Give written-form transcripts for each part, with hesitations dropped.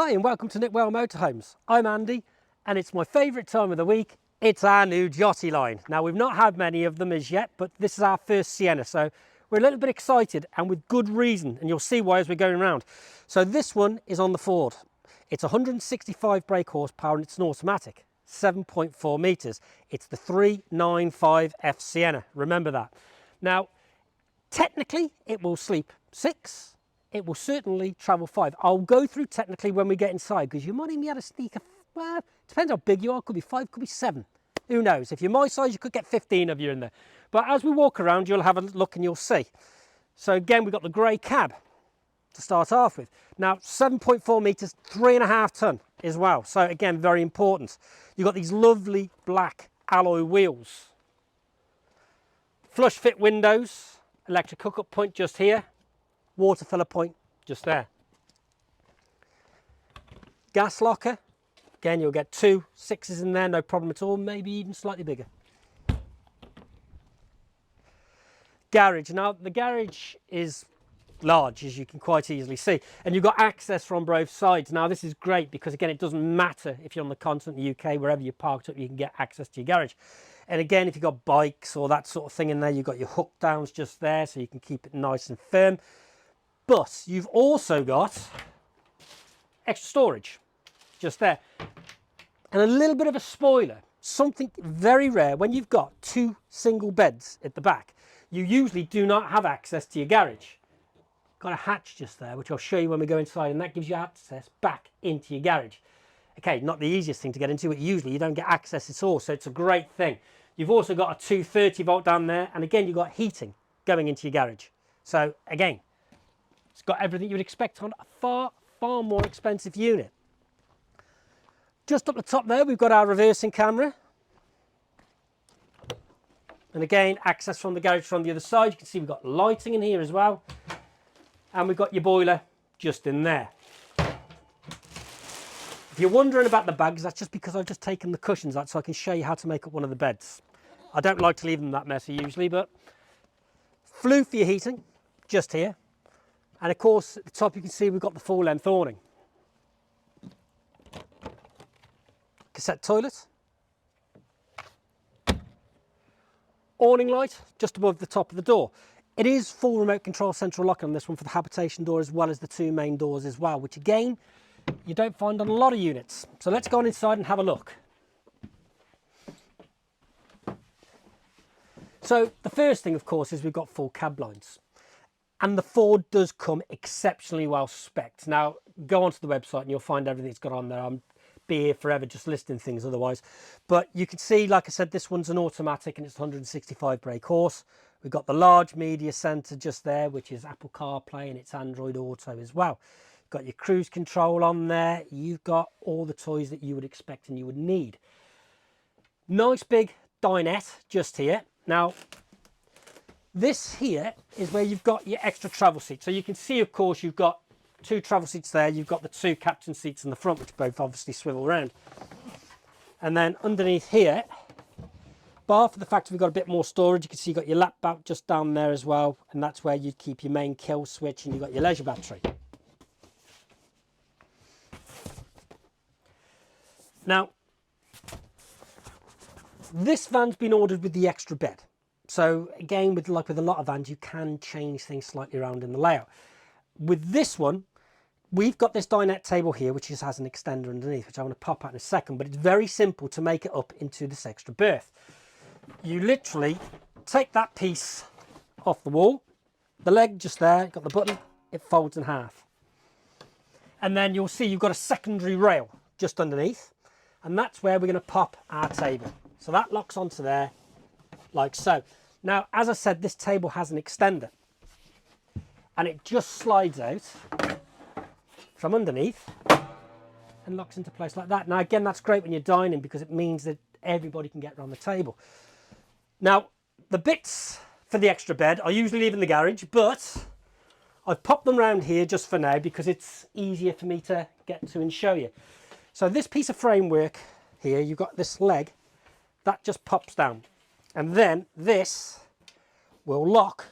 Hi and welcome to Knitwell Motorhomes. I'm Andy and it's my favourite time of the week. It's our new Giottiline. Now we've not had many of them as yet, but this is our first Sienna, so we're a little bit excited and with good reason, and you'll see why as we're going around. So this one is on the Ford. It's 165 brake horsepower and it's an automatic, 7.4 metres. It's the 395F Sienna, remember that. Now technically it will sleep 6. It will certainly travel 5. I'll go through technically when we get inside, because you might even be able to sneak a, well, depends how big you are, could be 5, could be 7. Who knows? If you're my size, you could get 15 of you in there. But as we walk around, you'll have a look and you'll see. So again, we've got the grey cab to start off with. Now, 7.4 metres, 3.5 tonne as well. So again, very important. You've got these lovely black alloy wheels. Flush fit windows, electric hookup point just here. Water filler point just there. Gas locker, again you'll get 2 6s in there, no problem at all, maybe even slightly bigger. Garage, now the garage is large, as you can quite easily see, and you've got access from both sides. Now this is great because again it doesn't matter if you're on the continent, the UK, wherever you're parked up, you can get access to your garage. And again, if you've got bikes or that sort of thing in there, you've got your hook downs just there so you can keep it nice and firm. But you've also got extra storage just there. And a little bit of a spoiler, something very rare, when you've got 2 single beds at the back, you usually do not have access to your garage. Got a hatch just there, which I'll show you when we go inside, and that gives you access back into your garage. Okay, not the easiest thing to get into, but usually you don't get access at all, so it's a great thing. You've also got a 230 volt down there, and again, you've got heating going into your garage. So again, it's got everything you would expect on a far more expensive unit. Just up the top there, we've got our reversing camera. And again, access from the garage from the other side. You can see we've got lighting in here as well. And we've got your boiler just in there. If you're wondering about the bags, that's just because I've just taken the cushions out so I can show you how to make up one of the beds. I don't like to leave them that messy usually, but flue for your heating, just here. And of course, at the top you can see we've got the full length awning. Cassette toilet. Awning light just above the top of the door. It is full remote control central lock on this one for the habitation door as well as the 2 main doors as well, which again, you don't find on a lot of units. So let's go on inside and have a look. So the first thing, of course, is we've got full cab blinds. And the Ford does come exceptionally well spec'd. Now, go onto the website and you'll find everything it's got on there. I'll be here forever just listing things otherwise. But you can see, like I said, this one's an automatic and it's 165 brake horse. We've got the large media centre just there, which is Apple CarPlay and it's Android Auto as well. You've got your cruise control on there. You've got all the toys that you would expect and you would need. Nice big dinette just here. Now, this here is where you've got your extra travel seat. So you can see, of course, you've got 2 travel seats there. You've got the 2 captain seats in the front, which both obviously swivel around. And then underneath here, bar for the fact we've got a bit more storage, you can see you've got your lap belt just down there as well. And that's where you'd keep your main kill switch and you've got your leisure battery. Now, this van's been ordered with the extra bed. So again, with a lot of vans, you can change things slightly around in the layout. With this one, we've got this dinette table here, which just has an extender underneath, which I want to pop out in a second, but it's very simple to make it up into this extra berth. You literally take that piece off the wall, the leg just there, you've got the button, it folds in half. And then you'll see you've got a secondary rail just underneath, and that's where we're going to pop our table. So that locks onto there, like so. Now, as I said, this table has an extender and it just slides out from underneath and locks into place like that. Now, again, that's great when you're dining because it means that everybody can get around the table. Now, the bits for the extra bed I usually leave in the garage, but I've popped them around here just for now because it's easier for me to get to and show you. So this piece of framework here, you've got this leg, that just pops down. And then this will lock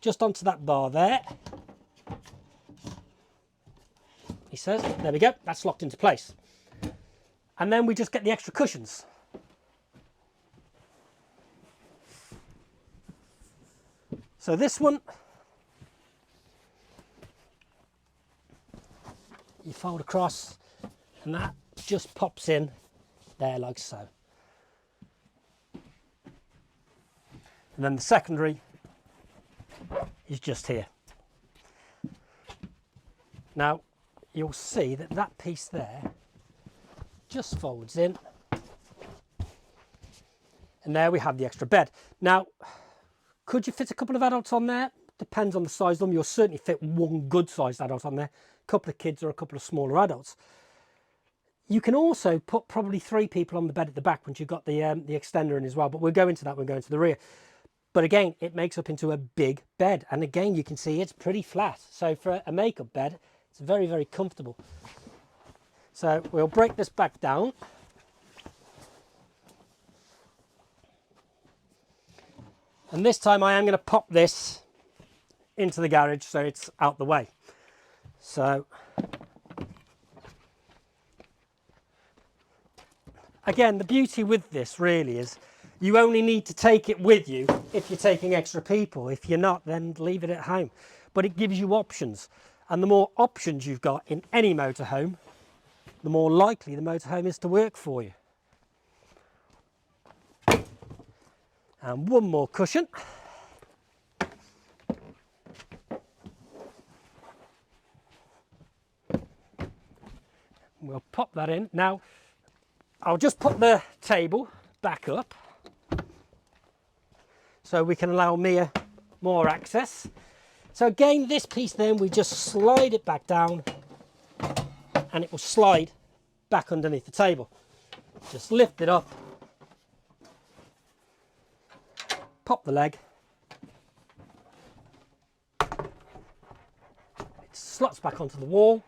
just onto that bar there. he says. There we go, that's locked into place. And then we just get the extra cushions. So this one, you fold across and that just pops in there like so. And then the secondary is just here. Now you'll see that that piece there just folds in, and there we have the extra bed. Now, could you fit a couple of adults on there? Depends on the size of them. You'll certainly fit one good sized adult on there, a couple of kids or a couple of smaller adults. You can also put probably 3 people on the bed at the back once you've got the extender in as well, but we'll go into that when we go into the rear. But again, it makes up into a big bed, and again you can see it's pretty flat, so for a makeup bed it's very, very comfortable. So we'll break this back down. And this time I am going to pop this into the garage so it's out the way. So again, the beauty with this really is you only need to take it with you if you're taking extra people. If you're not, then leave it at home. But it gives you options. And the more options you've got in any motorhome, the more likely the motorhome is to work for you. And one more cushion. We'll pop that in. Now, I'll just put the table back up so we can allow Mia more access. So again, this piece then, we just slide it back down and it will slide back underneath the table. Just lift it up, pop the leg, it slots back onto the wall,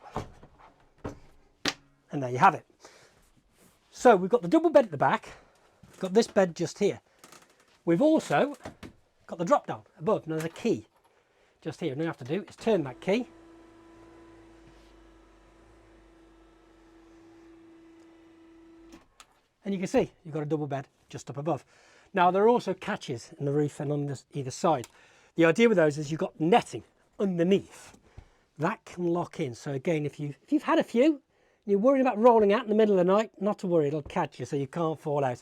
and there you have it. So we've got the double bed at the back, we've got this bed just here. We've also got the drop down above, and there's a key just here. And all you have to do is turn that key, and you can see you've got a double bed just up above. Now there are also catches in the roof and on either side. The idea with those is you've got netting underneath that can lock in. So again, if you've had a few and you're worried about rolling out in the middle of the night, not to worry, it'll catch you so you can't fall out.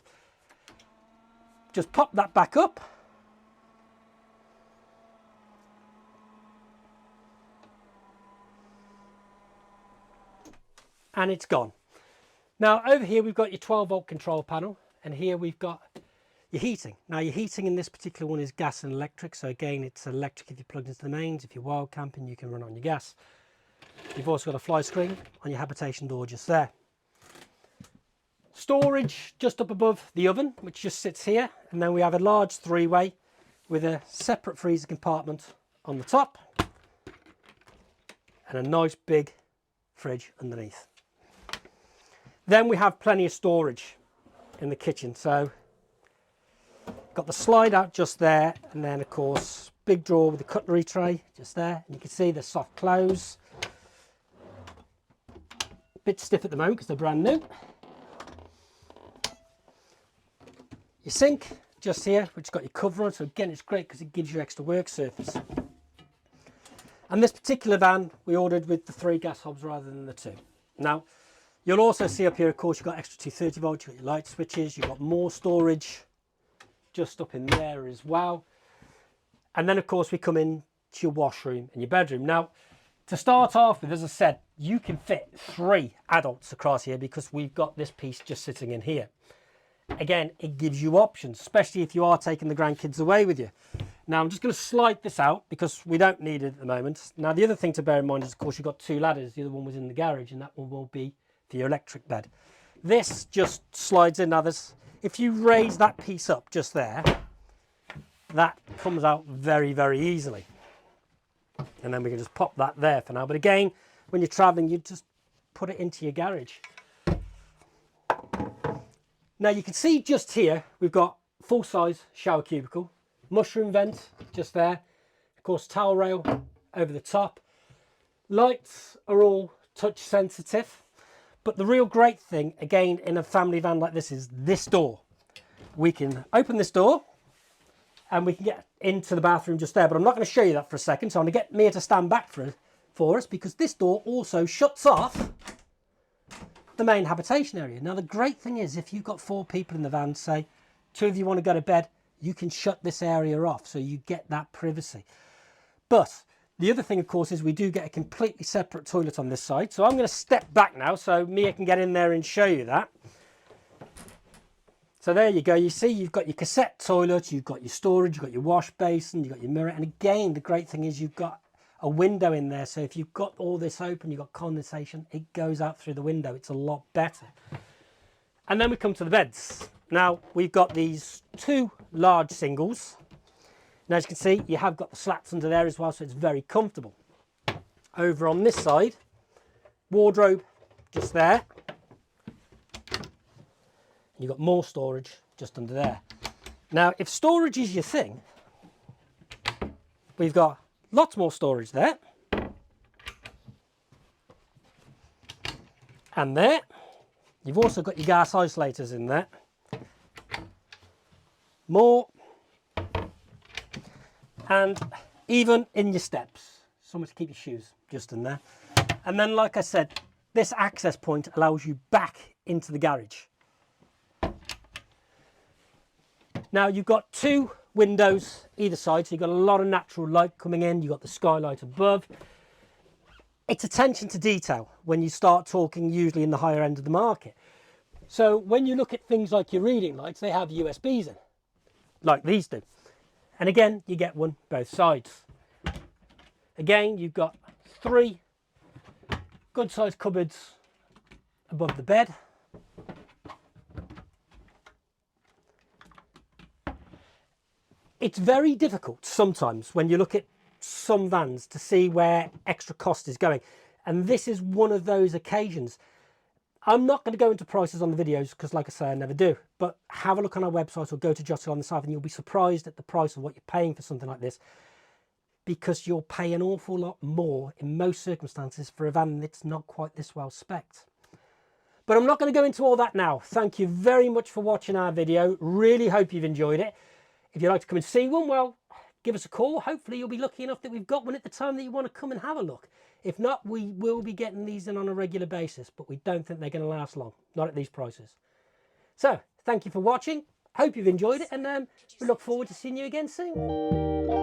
Just pop that back up, and it's gone. Now over here we've got your 12-volt control panel, and here we've got your heating. Now your heating in this particular one is gas and electric, so again it's electric if you're plugged into the mains. If you're wild camping, you can run on your gas. You've also got a fly screen on your habitation door just there. Storage just up above the oven, which just sits here, and then we have a large 3-way with a separate freezer compartment on the top and a nice big fridge underneath. Then we have plenty of storage in the kitchen, so got the slide out just there, and then of course big drawer with the cutlery tray just there, and you can see the soft close. A bit stiff at the moment because they're brand new. Your sink just here, which has got your cover on, so again it's great because it gives you extra work surface. And this particular van we ordered with the 3 gas hobs rather than the 2. Now you'll also see up here, of course, you've got extra 230 volts, you've got your light switches, you've got more storage just up in there as well. And then of course we come in to your washroom and your bedroom. Now to start off with, as I said, you can fit 3 adults across here because we've got this piece just sitting in here. Again, it gives you options, especially if you are taking the grandkids away with you. Now I'm just going to slide this out because we don't need it at the moment. Now the other thing to bear in mind is, of course, you've got 2 ladders. The other one was in the garage, and that one will be for your electric bed. This just slides in. Now if you raise that piece up just there, that comes out very, very easily. And then we can just pop that there for now. But again, when you're traveling, you just put it into your garage. Now you can see just here, we've got full-size shower cubicle, mushroom vent just there, of course towel rail over the top. Lights are all touch sensitive. But the real great thing, again, in a family van like this is this door. We can open this door and we can get into the bathroom just there. But I'm not going to show you that for a second. So I'm going to get Mia to stand back for us, because this door also shuts off the main habitation area. Now, the great thing is, if you've got 4 people in the van, say 2 of you want to go to bed, you can shut this area off so you get that privacy. But the other thing, of course, is we do get a completely separate toilet on this side. So I'm going to step back now so Mia can get in there and show you that. So there you go. You see, you've got your cassette toilet, you've got your storage, you've got your wash basin, you've got your mirror. And again, the great thing is you've got a window in there. So if you've got all this open, you've got condensation, it goes out through the window. It's a lot better. And then we come to the beds. Now, we've got these 2 large singles. Now, as you can see, you have got the slats under there as well, so it's very comfortable. Over on this side, wardrobe just there. You've got more storage just under there. Now, if storage is your thing, we've got lots more storage there. And there. You've also got your gas isolators in there. More. And even in your steps, somewhere to keep your shoes just in there. And then, like I said, this access point allows you back into the garage. Now, you've got 2 windows either side, so you've got a lot of natural light coming in. You've got the skylight above. It's attention to detail when you start talking usually in the higher end of the market. So when you look at things like your reading lights, they have USBs in, like these do. And again, you get one both sides. Again, you've got 3 good sized cupboards above the bed. It's very difficult sometimes when you look at some vans to see where extra cost is going. And this is one of those occasions. I'm not going to go into prices on the videos because, like I say, I never do. But have a look on our website or go to Giottiline Siena and you'll be surprised at the price of what you're paying for something like this, because you'll pay an awful lot more in most circumstances for a van that's not quite this well spec'd. But I'm not going to go into all that now. Thank you very much for watching our video. Really hope you've enjoyed it. If you'd like to come and see one, well, give us a call. Hopefully you'll be lucky enough that we've got one at the time that you want to come and have a look. If not, we will be getting these in on a regular basis, but we don't think they're going to last long, not at these prices. So, thank you for watching. Hope you've enjoyed it, and we look forward to seeing you again soon.